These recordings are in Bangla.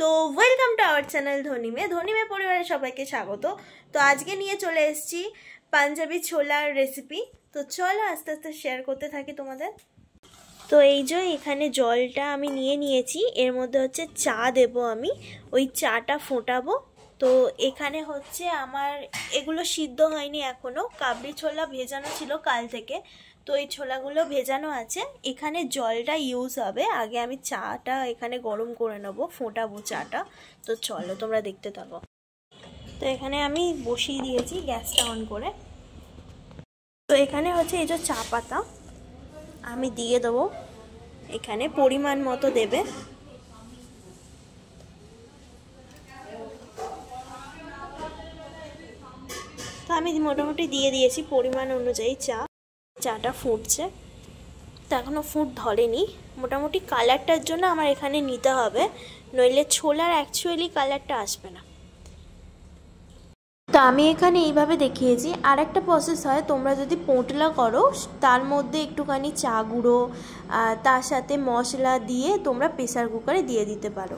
তো ওয়েলকাম টু আওয়ার চ্যানেল ধনী মে পরিবারের সবাইকে স্বাগত। তো আজকে নিয়ে চলে এসেছি পাঞ্জাবি ছোলার রেসিপি। তো চলো আস্তে আস্তে শেয়ার করতে থাকি তোমাদের। তো এই যে এখানে জলটা আমি নিয়েছি, এর মধ্যে হচ্ছে চা দেব, আমি ওই চাটা ফোটাবো। তো এখানে হচ্ছে আমার এগুলো সিদ্ধ হয়নি এখনো, কাবলি ছোলা ভেজানো ছিল কাল থেকে, তো এই ছোলাগুলো ভেজানো আছে। এখানে জলটা ইউজ হবে, আগে আমি চাটা এখানে গরম করে নেব, ফোটাবো চাটা। তো চলো তোমরা দেখতে থাকো। তো এখানে আমি বসিয়ে দিয়েছি গ্যাসটা অন করে। তো এখানে হচ্ছে এই যে চা পাতা আমি দিয়ে দেবো, এখানে পরিমাণ মতো দেবে। তো আমি মোটামুটি দিয়ে দিয়েছি পরিমাণ অনুযায়ী চাটা ফুটছে। তো এখনও ফুট ধরেনি, মোটামুটি কালারটার জন্য আমার এখানে নিতে হবে, নইলে ছোলার অ্যাকচুয়ালি কালারটা আসবে না। তো আমি এখানে এইভাবে দেখিয়েছি। আর একটা প্রসেস হয়, তোমরা যদি পোঁটলা করো তার মধ্যে একটুখানি চা গুঁড়ো তার সাথে মশলা দিয়ে তোমরা প্রেসার কুকারে দিয়ে দিতে পারো,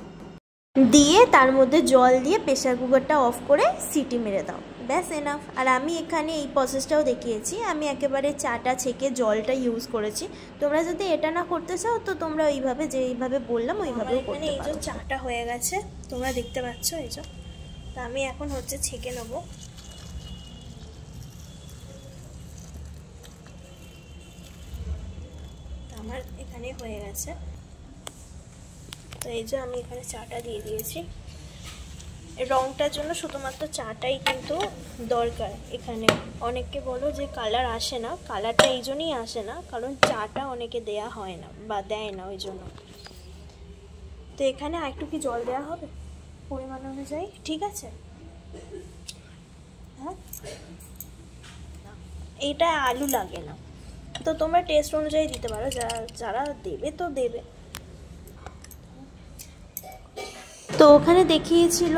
দিয়ে তার মধ্যে জল দিয়ে প্রেসার কুকারটা অফ করে সিটি মেরে দাও, ব্যাস এনাফ। আর আমি এখানে এই প্রসেসটাও দেখিয়েছি, আমি একেবারে চাটা ছেঁকে জলটা ইউজ করেছি। তোমরা যদি এটা না করতে চাও তো তোমরা ওইভাবে যেইভাবে বললাম ওইভাবেও করতে পারো। এই যে চাটা হয়ে গেছে, তোমরা দেখতে পাচ্ছ এই যে। তা আমি এখন হচ্ছে ছেঁকে নেব। আমার এখানে হয়ে গেছে। তো এই যে আমি এখানে চাটা দিয়ে দিয়েছি। রংটার জন্য শুধুমাত্র চাটাই কিন্তু দরকার। এখানে অনেককে বলো যে কালার আসে না, কালারটা এই জন্যই আসে না কারণ চাটা অনেকে দেয়া হয় না বা দেয় না, ওই জন্য। তো এখানে আরেকটু কি জল দেওয়া হবে পরিমাণ অনুযায়ী, ঠিক আছে? হ্যাঁ, এইটা আলু লাগে না, তো তোমরা টেস্ট অনুযায়ী দিতে পারো, যারা দেবে তো দেবে। তো ওখানে দেখিয়েছিল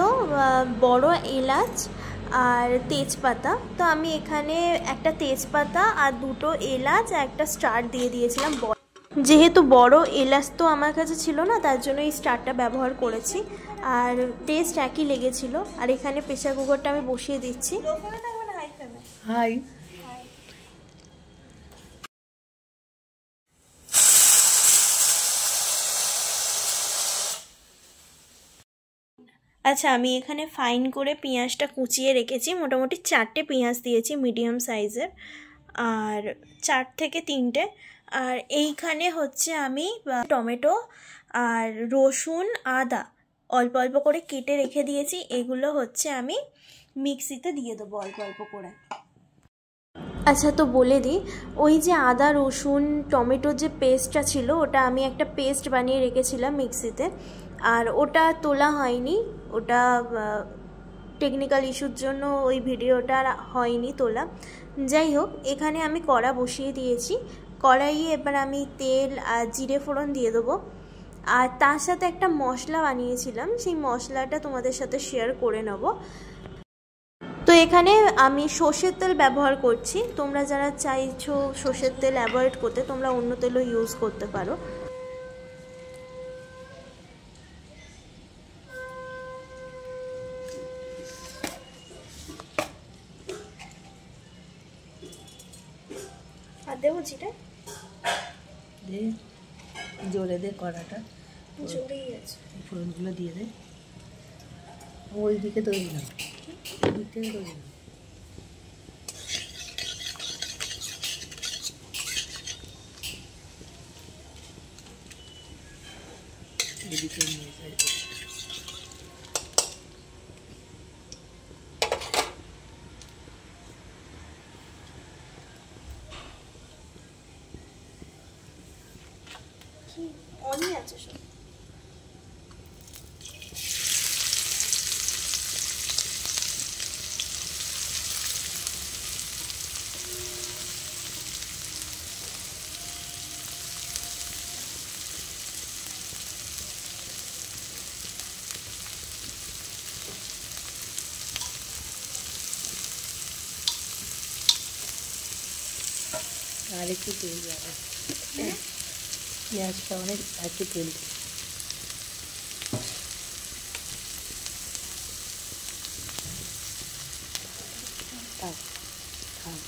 বড় এলাচ আর তেজপাতা, তো আমি এখানে একটা তেজপাতা আর দুটো এলাচ আর একটা স্টার দিয়ে দিয়েছিলাম। যেহেতু বড় এলাচ তো আমার কাছে ছিল না, তার জন্য এই স্টারটা ব্যবহার করেছি, আর টেস্ট একই লেগেছিল। আর এখানে প্রেসার কুকারটা আমি বসিয়ে দিচ্ছি। হাই আচ্ছা, আমি এখানে ফাইন করে পেঁয়াজটা কুচিয়ে রেখেছি, মোটামুটি 4টে পেঁয়াজ দিয়েছি মিডিয়াম সাইজের, আর 4 থেকে 3টে। আর এইখানে হচ্ছে আমি টমেটো আর রসুন আদা অল্প অল্প করে কেটে রেখে দিয়েছি, এগুলো হচ্ছে আমি মিক্সিতে দিয়ে দেবো অল্প অল্প করে। আচ্ছা, তো বলে দিই, ওই যে আদা রসুন টমেটোর যে পেস্টটা ছিল ওটা আমি একটা পেস্ট বানিয়ে রেখেছিলাম মিক্সিতে, আর ওটা তোলা হয়নি, ওটা টেকনিক্যাল ইস্যুর জন্য ওই ভিডিওটা হয়নি তোলা। যাই হোক, এখানে আমি কড়া বসিয়ে দিয়েছি, কড়াইয়ে এবার আমি তেল আর জিরে ফোড়ন দিয়ে দেবো। আর তার সাথে একটা মশলা বানিয়েছিলাম, সেই মশলাটা তোমাদের সাথে শেয়ার করে নেব। তো এখানে আমি সর্ষের তেল ব্যবহার করছি, তোমরা যারা চাইছো সর্ষের তেল অ্যাভয়েড করতে তোমরা অন্য তেলও ইউজ করতে পারো। আর দেবো জিরে, দে জোরে দে, কড়াটা জোরেই আছে, ফোড়নগুলো দিয়ে দে। ওই দিকে তৈরি না, ওই দিক থেকে তৈরি না। এদিকে নিয়ে যাই। অনই আছে সব। আর একটু তেল যাবে, পেঁয়াজটা অনেক একটু তেল। থাক থাক।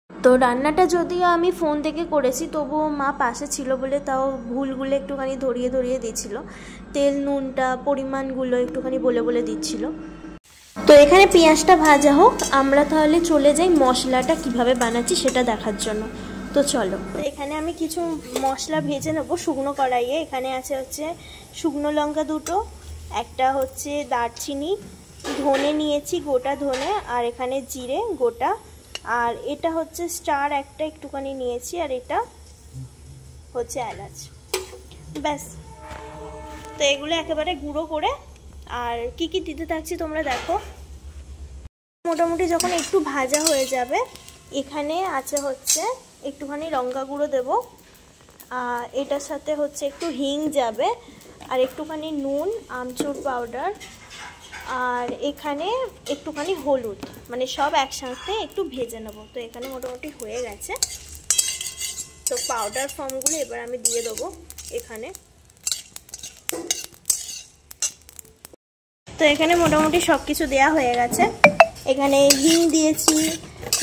তো রান্নাটা যদিও আমি ফোন থেকে করেছি, তবুও মা পাশে ছিল বলে তাও ভুলগুলো একটুখানি ধরিয়ে ধরিয়ে দিচ্ছিল, তেল নুনটা পরিমাণগুলো একটুখানি বলে বলে দিচ্ছিল। তো এখানে পেঁয়াজটা ভাজা হোক, আমরা তাহলে চলে যাই মশলাটা কিভাবে বানাচ্ছি সেটা দেখার জন্য। তো চলো, এখানে আমি কিছু মশলা ভেজে নেবো শুকনো কড়াইয়ে। এখানে হচ্ছে শুকনো লঙ্কা দুটো, একটা হচ্ছে দারচিনি, ধনে নিয়েছি গোটা ধনে, আর এখানে জিরে গোটা, আর এটা হচ্ছে স্টার একটা একটুখানি নিয়েছি, আর এটা হচ্ছে এলাচ। ব্যাস, তো এগুলো একেবারে গুঁড়ো করে, আর কি কি দিতে থাকছি তোমরা দেখো। মোটামুটি যখন একটু ভাজা হয়ে যাবে, এখানে আছে হচ্ছে একটুখানি লঙ্কা গুঁড়ো দেবো, আর এটার সাথে হচ্ছে একটু হিং যাবে, আর একটুখানি নুন, আমচুর পাউডার, আর এখানে একটুখানি হলুদ, মানে সব একসাথে একটু ভেজে নেবো। তো এখানে মোটামুটি হয়ে গেছে। তো পাউডার ফর্মগুলো এবার আমি দিয়ে দেবো এখানে। তো এখানে মোটামুটি সব কিছু দেওয়া হয়ে গেছে। এখানে হিং দিয়েছি,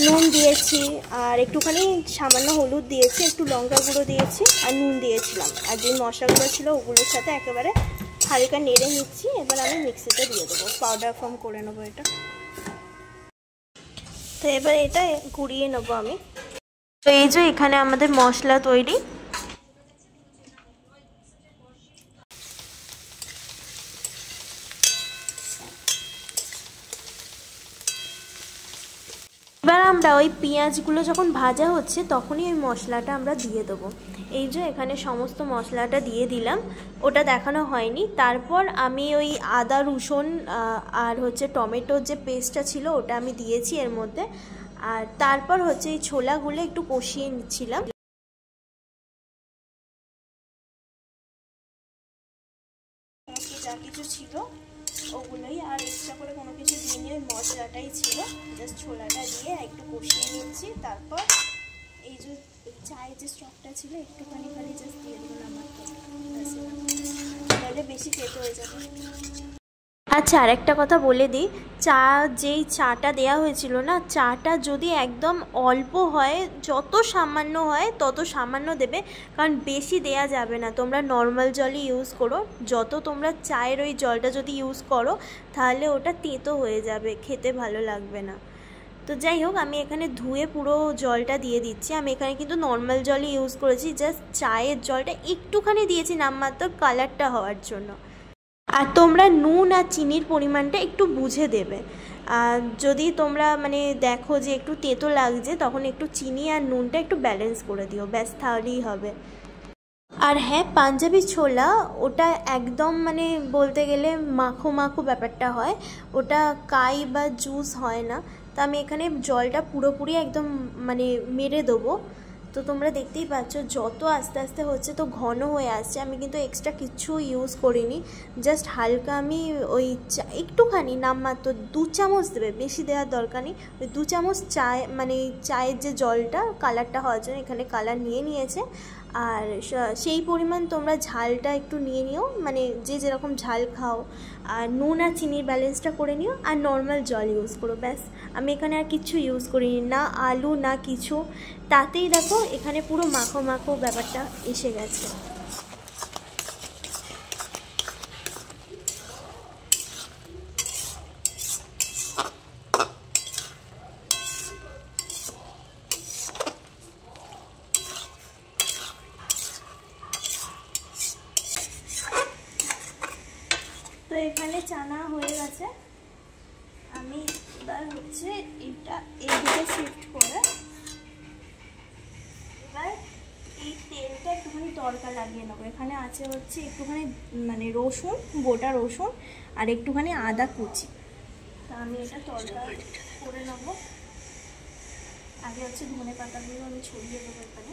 নুন দিয়েছি, আর একটুখানি সামান্য হলুদ দিয়েছি, একটু লঙ্কা গুঁড়ো দিয়েছি, আর নুন দিয়েছিলাম, আর যে মশলাগুলো ছিল ওগুলোর সাথে একেবারে হালকা নেড়ে নিচ্ছি। এবার আমি মিক্সিতে দিয়ে দেবো, পাউডার ফর্ম করে নেবো এটা। তো এবার এটা গুঁড়িয়ে নেবো আমি। তো এই যে এখানে আমাদের মশলা তৈরি। এবার আমরা ওই পেঁয়াজগুলো যখন ভাজা হচ্ছে তখনই ওই মশলাটা আমরা দিয়ে দেবো। এই যে এখানে সমস্ত মশলাটা দিয়ে দিলাম, ওটা দেখানো হয়নি। তারপর আমি ওই আদা রসুন আর হচ্ছে টমেটোর যে পেস্টটা ছিল ওটা আমি দিয়েছি এর মধ্যে, আর তারপর হচ্ছে এই ছোলাগুলো একটু কষিয়ে নিচ্ছিলাম। যা কিছু ছিল ওগুলোই, আর এক্সট্রা করে কোনো কিছু দিইনি, ওই মশলাটাই ছিল, জাস্ট ছোলাটা দিয়ে একটু কষিয়ে নিচ্ছি। তারপর এই যে চায়ের যে স্টকটা ছিল একটুখানি খালি জাস্ট দিয়ে দিলাম, আমার তো তাহলে বেশি খেতে হয়ে যাবে। আচ্ছা, আর একটা কথা বলে দিই, যেই চাটা দেয়া হয়েছিল না, চাটা যদি একদম অল্প হয়, যত সামান্য হয় তত সামান্য দেবে, কারণ বেশি দেয়া যাবে না। তোমরা নর্মাল জলই ইউজ করো। যত তোমরা চায়ের ওই জলটা যদি ইউজ করো তাহলে ওটা তেতো হয়ে যাবে, খেতে ভালো লাগবে না। তো যাই হোক, আমি এখানে ধুয়ে পুরো জলটা দিয়ে দিচ্ছি। আমি এখানে কিন্তু নর্মাল জলই ইউজ করেছি, জাস্ট চায়ের জলটা একটুখানি দিয়েছি নামমাত্র কালারটা হওয়ার জন্য। আর তোমরা নুন আর চিনির পরিমাণটা একটু বুঝে দেবে। আর যদি তোমরা মানে দেখো যে একটু তেতো লাগছে, তখন একটু চিনি আর নুনটা একটু ব্যালেন্স করে দিও, ব্যাস তাহলেই হবে। আর হ্যাঁ, পাঞ্জাবি ছোলা ওটা একদম মানে বলতে গেলে মাখো মাখো ব্যাপারটা হয়, ওটা কাই বা জুস হয় না। তো আমি এখানে জলটা পুরোপুরি একদম মানে মেরে দেবো। তো তোমরা দেখতেই পাচ্ছ যত আস্তে আস্তে হচ্ছে তো ঘন হয়ে আসছে। আমি কিন্তু এক্সট্রা কিছু ইউজ করিনি, জাস্ট হালকা আমি ওই একটুখানি নামমাত্র 2 চামচ দেবে, বেশি দেওয়ার দরকার নেই। ওই 2 চামচ মানে চায়ের যে জলটা কালারটা হওয়ার জন্য এখানে কালার নিয়েছে। আর সেই পরিমাণ তোমরা ঝালটা একটু নিয়ে নিও, মানে যে যেরকম ঝাল খাও, আর নুন আর চিনির ব্যালেন্সটা করে নিও, আর নর্মাল জল ইউজ করো, ব্যাস। আমি এখানে আর কিছু ইউজ করিনি, না আলু না কিছু। তাতেই দেখো এখানে পুরো মাখো মাখো ব্যাপারটা এসে গেছে। তো এখানে চানা হয়ে গেছে, আমি এবার হচ্ছে এটা এইদিকে শিফট করে এবার এই তেলটা একটুখানি তড়কা লাগিয়ে নেবো। এখানে আছে হচ্ছে একটুখানি মানে রসুন, গোটা রসুন, আর একটুখানি আদা কুচি। তা আমি এটা তড়কা করে নেবো। আগে হচ্ছে ধনে পাতাগুলো আমি ছড়িয়ে দেবো এখানে,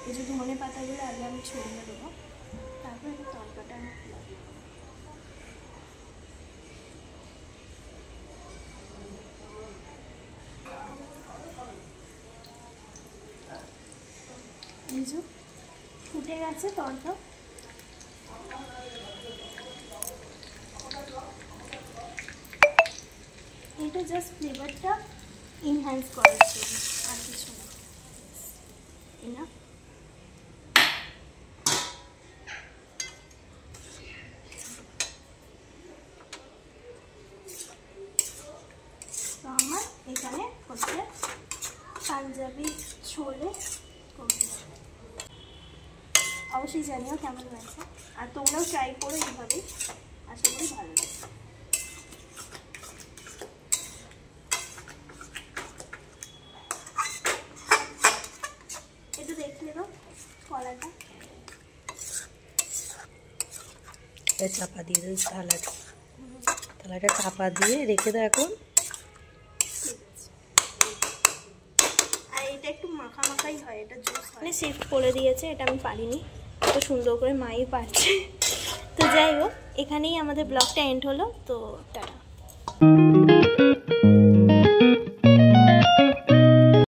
এই যে ধনে পাতাগুলো আগে আমি ছড়িয়ে দেবো, তারপর এটা তড়কাটা আমি লাগবো। ফুটে গেছে তরকা। এটা জাস্ট ফ্লেভারটা ইনহ্যান্স করার জন্য, আর কিছু না। না তো আমার এখানে হচ্ছে পাঞ্জাবি ছোলে করতে। অবশ্যই জানিও কেমন হয়েছে, আর তোমরাও ট্রাই করো এইভাবেই, আশা করি ভালো লাগবে। একটু দেখলে তো কলাটা চাপা দিয়ে দেবো, থালাটা চাপা দিয়ে রেখে দাও এখন। আর এটা একটু মাখা মাখাই হয়, এটা জুস মানে শিফট করে দিয়েছে, এটা আমি পারিনি, এত সুন্দর করে মাই পারছে। তো যাই হোক, এখানেই আমাদের ব্লগটা এন্ড হলো, তো টাটা।